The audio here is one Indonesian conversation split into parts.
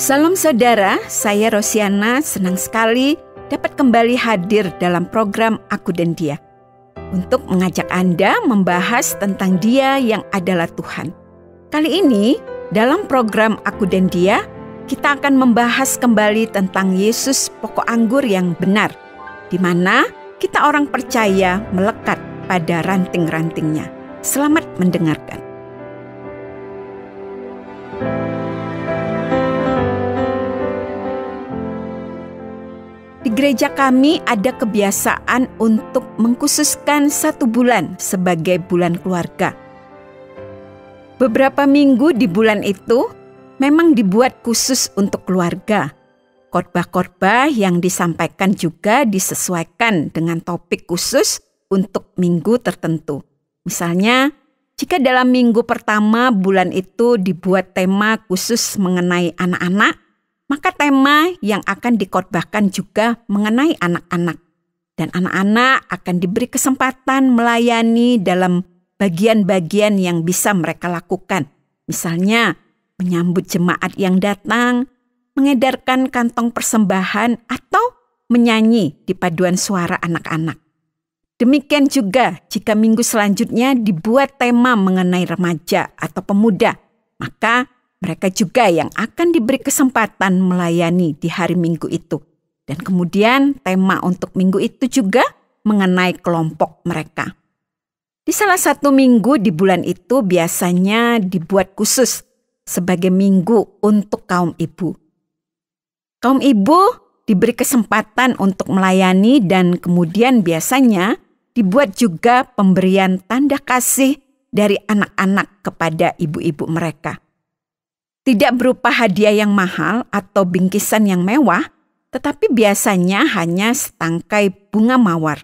Salam saudara, saya Rosiana senang sekali dapat kembali hadir dalam program Aku dan Dia untuk mengajak Anda membahas tentang Dia yang adalah Tuhan. Kali ini dalam program Aku dan Dia kita akan membahas kembali tentang Yesus pokok anggur yang benar, di mana kita orang percaya melekat pada ranting-rantingnya. Selamat mendengarkan. Di gereja kami ada kebiasaan untuk mengkhususkan 1 bulan sebagai bulan keluarga. Beberapa minggu di bulan itu memang dibuat khusus untuk keluarga. Khotbah-khotbah yang disampaikan juga disesuaikan dengan topik khusus untuk minggu tertentu. Misalnya, jika dalam minggu pertama bulan itu dibuat tema khusus mengenai anak-anak, maka tema yang akan dikhotbahkan juga mengenai anak-anak. Dan anak-anak akan diberi kesempatan melayani dalam bagian-bagian yang bisa mereka lakukan. Misalnya, menyambut jemaat yang datang, mengedarkan kantong persembahan, atau menyanyi di paduan suara anak-anak. Demikian juga jika minggu selanjutnya dibuat tema mengenai remaja atau pemuda, maka mereka juga yang akan diberi kesempatan melayani di hari Minggu itu. Dan kemudian tema untuk minggu itu juga mengenai kelompok mereka. Di salah satu minggu di bulan itu biasanya dibuat khusus sebagai minggu untuk kaum ibu. Kaum ibu diberi kesempatan untuk melayani dan kemudian biasanya dibuat juga pemberian tanda kasih dari anak-anak kepada ibu-ibu mereka. Tidak berupa hadiah yang mahal atau bingkisan yang mewah, tetapi biasanya hanya setangkai bunga mawar.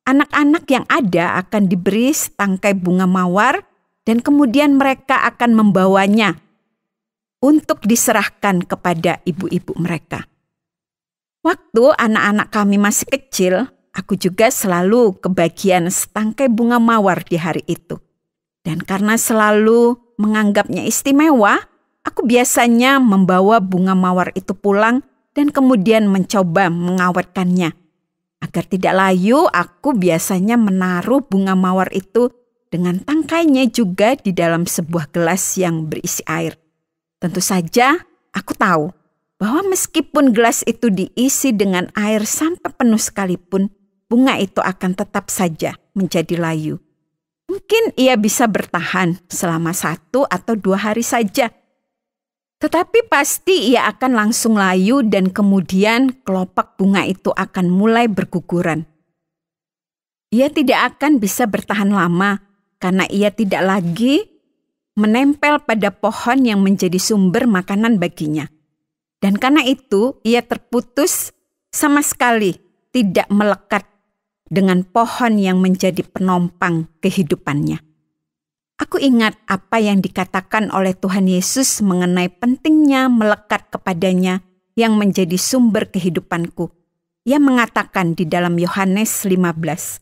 Anak-anak yang ada akan diberi setangkai bunga mawar dan kemudian mereka akan membawanya untuk diserahkan kepada ibu-ibu mereka. Waktu anak-anak kami masih kecil, aku juga selalu kebagian setangkai bunga mawar di hari itu. Dan karena selalu menganggapnya istimewa, aku biasanya membawa bunga mawar itu pulang dan kemudian mencoba mengawetkannya. Agar tidak layu, aku biasanya menaruh bunga mawar itu dengan tangkainya juga di dalam sebuah gelas yang berisi air. Tentu saja, aku tahu bahwa meskipun gelas itu diisi dengan air sampai penuh sekalipun, bunga itu akan tetap saja menjadi layu. Mungkin ia bisa bertahan selama 1 atau 2 hari saja. Tetapi pasti ia akan langsung layu dan kemudian kelopak bunga itu akan mulai berguguran. Ia tidak akan bisa bertahan lama karena ia tidak lagi menempel pada pohon yang menjadi sumber makanan baginya. Dan karena itu ia terputus sama sekali tidak melekat dengan pohon yang menjadi penopang kehidupannya. Aku ingat apa yang dikatakan oleh Tuhan Yesus mengenai pentingnya melekat kepadanya yang menjadi sumber kehidupanku. Ia mengatakan di dalam Yohanes 15,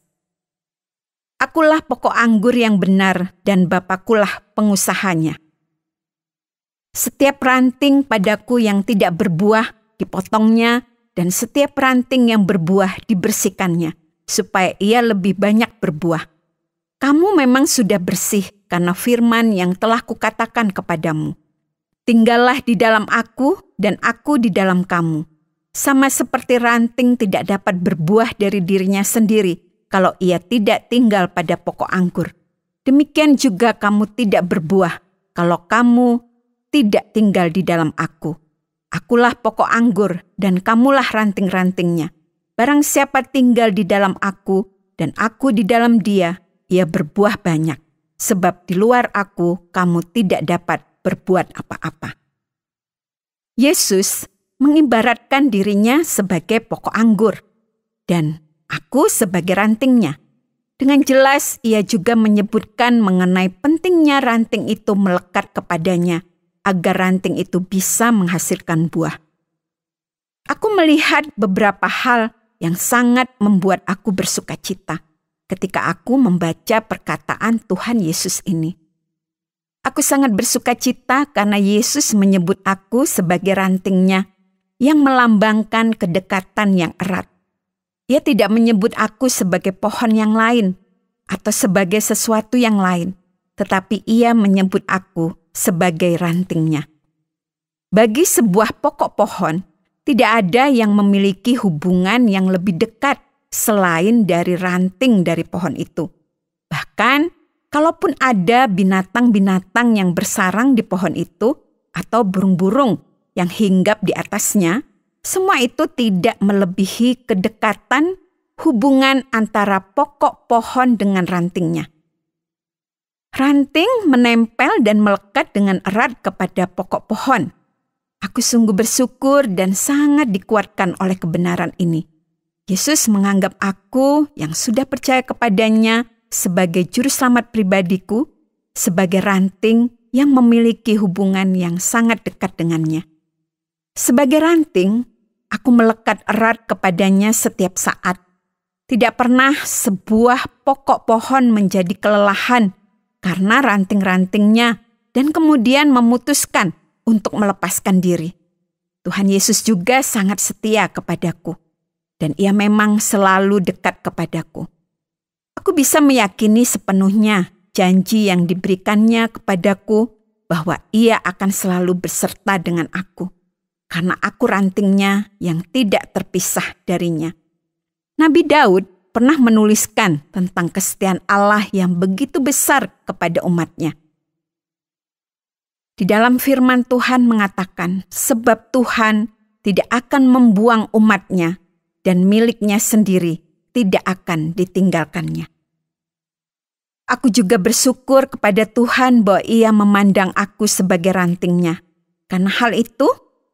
"Akulah pokok anggur yang benar dan Bapakulah pengusahanya. Setiap ranting padaku yang tidak berbuah dipotongnya dan setiap ranting yang berbuah dibersihkannya, supaya ia lebih banyak berbuah. Kamu memang sudah bersih karena firman yang telah kukatakan kepadamu. Tinggallah di dalam aku dan aku di dalam kamu. Sama seperti ranting tidak dapat berbuah dari dirinya sendiri kalau ia tidak tinggal pada pokok anggur. Demikian juga kamu tidak berbuah kalau kamu tidak tinggal di dalam aku. Akulah pokok anggur dan kamulah ranting-rantingnya. Barang siapa tinggal di dalam aku dan aku di dalam dia, ia berbuah banyak. Sebab di luar aku, kamu tidak dapat berbuat apa-apa." Yesus mengibaratkan dirinya sebagai pokok anggur dan aku sebagai rantingnya. Dengan jelas ia juga menyebutkan mengenai pentingnya ranting itu melekat kepadanya agar ranting itu bisa menghasilkan buah. Aku melihat beberapa hal yang sangat membuat aku bersuka cita ketika aku membaca perkataan Tuhan Yesus ini. Aku sangat bersukacita karena Yesus menyebut aku sebagai rantingnya yang melambangkan kedekatan yang erat. Ia tidak menyebut aku sebagai pohon yang lain atau sebagai sesuatu yang lain, tetapi ia menyebut aku sebagai rantingnya. Bagi sebuah pokok pohon, tidak ada yang memiliki hubungan yang lebih dekat selain dari ranting dari pohon itu. Bahkan, kalaupun ada binatang-binatang yang bersarang di pohon itu atau burung-burung yang hinggap di atasnya, semua itu tidak melebihi kedekatan hubungan antara pokok pohon dengan rantingnya. Ranting menempel dan melekat dengan erat kepada pokok pohon. Aku sungguh bersyukur dan sangat dikuatkan oleh kebenaran ini. Yesus menganggap aku yang sudah percaya kepadanya sebagai juru selamat pribadiku, sebagai ranting yang memiliki hubungan yang sangat dekat dengannya. Sebagai ranting, aku melekat erat kepadanya setiap saat. Tidak pernah sebuah pokok pohon menjadi kelelahan karena ranting-rantingnya dan kemudian memutuskan untuk melepaskan diri. Tuhan Yesus juga sangat setia kepadaku, dan ia memang selalu dekat kepadaku. Aku bisa meyakini sepenuhnya janji yang diberikannya kepadaku bahwa ia akan selalu berserta dengan aku, karena aku rantingnya yang tidak terpisah darinya. Nabi Daud pernah menuliskan tentang kesetiaan Allah yang begitu besar kepada umatnya. Di dalam firman Tuhan mengatakan, sebab Tuhan tidak akan membuang umatnya dan miliknya sendiri tidak akan ditinggalkannya. Aku juga bersyukur kepada Tuhan bahwa ia memandang aku sebagai rantingnya, karena hal itu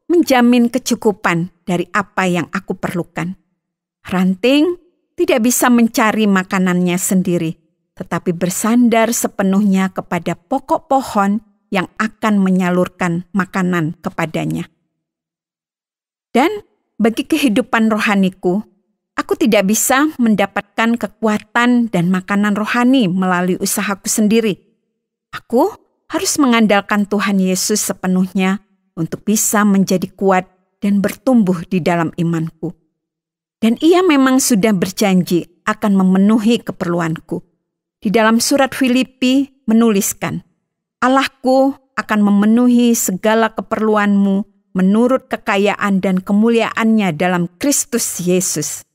menjamin kecukupan dari apa yang aku perlukan. Ranting tidak bisa mencari makanannya sendiri, tetapi bersandar sepenuhnya kepada pokok pohon yang akan menyalurkan makanan kepadanya. Dan bagi kehidupan rohaniku, aku tidak bisa mendapatkan kekuatan dan makanan rohani melalui usahaku sendiri. Aku harus mengandalkan Tuhan Yesus sepenuhnya untuk bisa menjadi kuat dan bertumbuh di dalam imanku. Dan ia memang sudah berjanji akan memenuhi keperluanku. Di dalam surat Filipi menuliskan, Allahku akan memenuhi segala keperluanmu menurut kekayaan dan kemuliaannya dalam Kristus Yesus.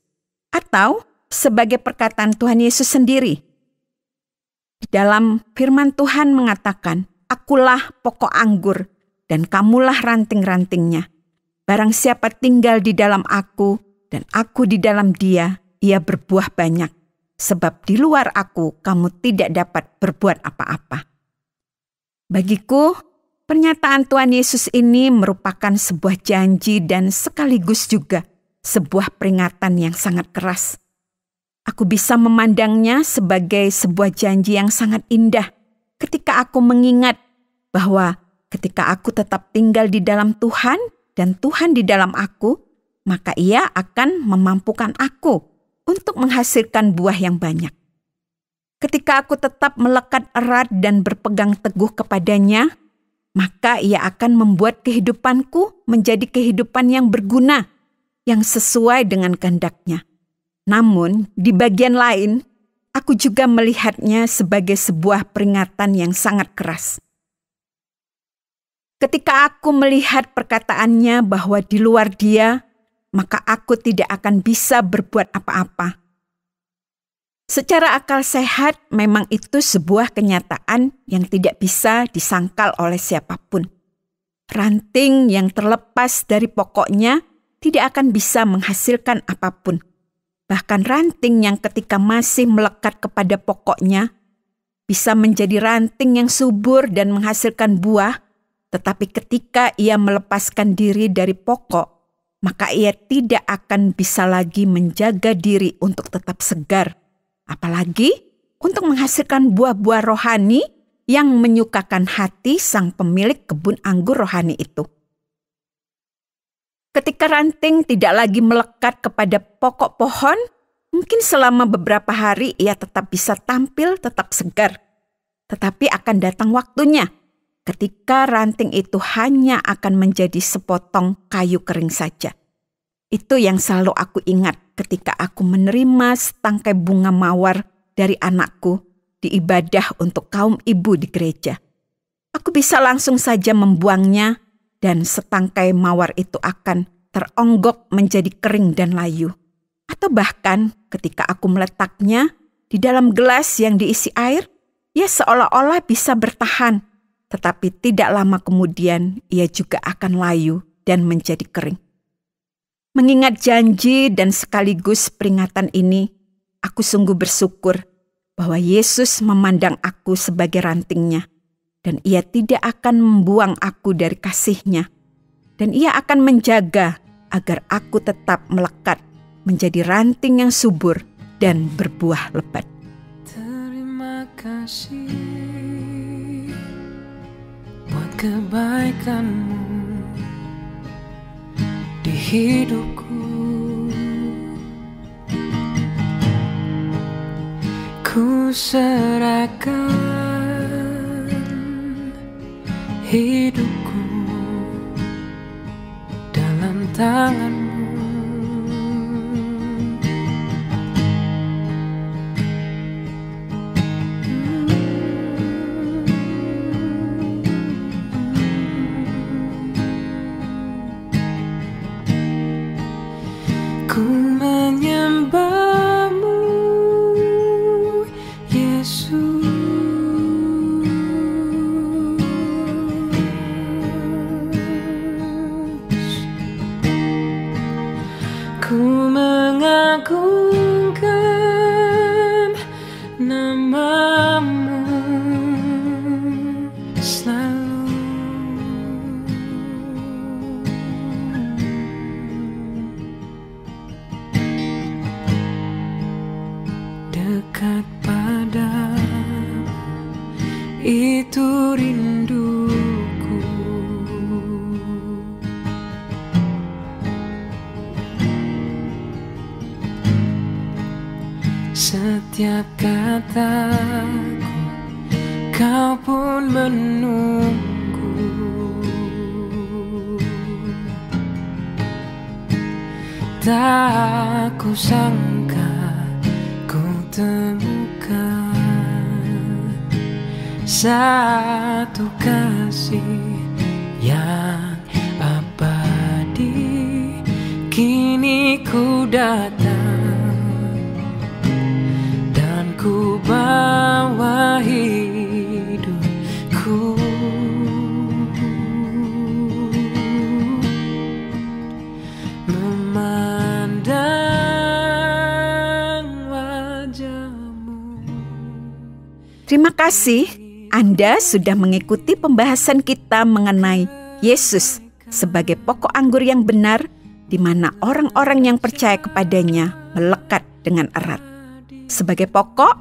Atau sebagai perkataan Tuhan Yesus sendiri. Di dalam firman Tuhan mengatakan, akulah pokok anggur dan kamulah ranting-rantingnya. Barang siapa tinggal di dalam aku dan aku di dalam dia, ia berbuah banyak. Sebab di luar aku kamu tidak dapat berbuat apa-apa. Bagiku, pernyataan Tuhan Yesus ini merupakan sebuah janji dan sekaligus juga sebuah peringatan yang sangat keras. Aku bisa memandangnya sebagai sebuah janji yang sangat indah ketika aku mengingat bahwa ketika aku tetap tinggal di dalam Tuhan dan Tuhan di dalam aku, maka ia akan memampukan aku untuk menghasilkan buah yang banyak. Ketika aku tetap melekat erat dan berpegang teguh kepadanya, maka ia akan membuat kehidupanku menjadi kehidupan yang berguna, yang sesuai dengan kehendak-Nya. Namun, di bagian lain, aku juga melihatnya sebagai sebuah peringatan yang sangat keras. Ketika aku melihat perkataannya bahwa di luar Dia, maka aku tidak akan bisa berbuat apa-apa. Secara akal sehat, memang itu sebuah kenyataan yang tidak bisa disangkal oleh siapapun. Ranting yang terlepas dari pokoknya tidak akan bisa menghasilkan apapun. Bahkan ranting yang ketika masih melekat kepada pokoknya bisa menjadi ranting yang subur dan menghasilkan buah, tetapi ketika ia melepaskan diri dari pokok, maka ia tidak akan bisa lagi menjaga diri untuk tetap segar. Apalagi untuk menghasilkan buah-buah rohani yang menyukakan hati sang pemilik kebun anggur rohani itu. Ketika ranting tidak lagi melekat kepada pokok pohon, mungkin selama beberapa hari ia tetap bisa tampil tetap segar. Tetapi akan datang waktunya ketika ranting itu hanya akan menjadi sepotong kayu kering saja. Itu yang selalu aku ingat ketika aku menerima setangkai bunga mawar dari anakku di ibadah untuk kaum ibu di gereja. Aku bisa langsung saja membuangnya dan setangkai mawar itu akan teronggok menjadi kering dan layu. Atau bahkan ketika aku meletaknya di dalam gelas yang diisi air, ia seolah-olah bisa bertahan, tetapi tidak lama kemudian ia juga akan layu dan menjadi kering. Mengingat janji dan sekaligus peringatan ini, aku sungguh bersyukur bahwa Yesus memandang aku sebagai rantingnya, dan ia tidak akan membuang aku dari kasih-Nya, dan ia akan menjaga agar aku tetap melekat menjadi ranting yang subur dan berbuah lebat. Terima kasih buat kebaikan-Mu di hidupku. Ku serahkan hidupku dalam tangan-Mu. Ku menyembah-Mu, Yesus. Ku mengagungkan nama-Mu selalu. Dekat padamu, itu rinduku. Setiap kataku, Kau pun menunggu. Tak ku sangka ku temukan satu kasih yang abadi. Kini ku datang dan ku bawa hidupku. Terima kasih Anda sudah mengikuti pembahasan kita mengenai Yesus sebagai pokok anggur yang benar, di mana orang-orang yang percaya kepadanya melekat dengan erat. Sebagai pokok,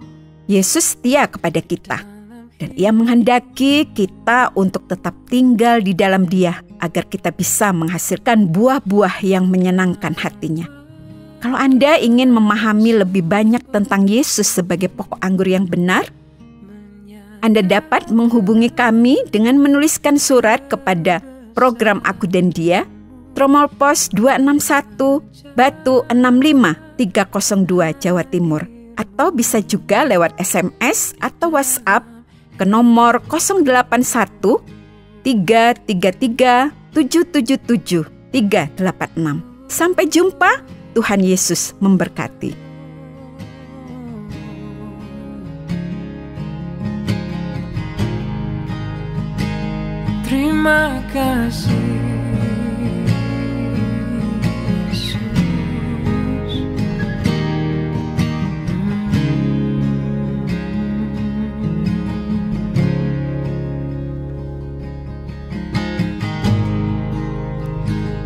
Yesus setia kepada kita, dan Ia menghendaki kita untuk tetap tinggal di dalam Dia agar kita bisa menghasilkan buah-buah yang menyenangkan hatinya. Kalau Anda ingin memahami lebih banyak tentang Yesus sebagai pokok anggur yang benar, Anda dapat menghubungi kami dengan menuliskan surat kepada program Aku dan Dia, Tromol Pos 261 Batu 65 302 Jawa Timur, atau bisa juga lewat SMS atau WhatsApp ke nomor 081 333 777 386. Sampai jumpa, Tuhan Yesus memberkati. Terima kasih, Yesus.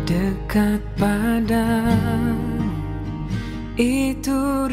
Dekat padamu, itu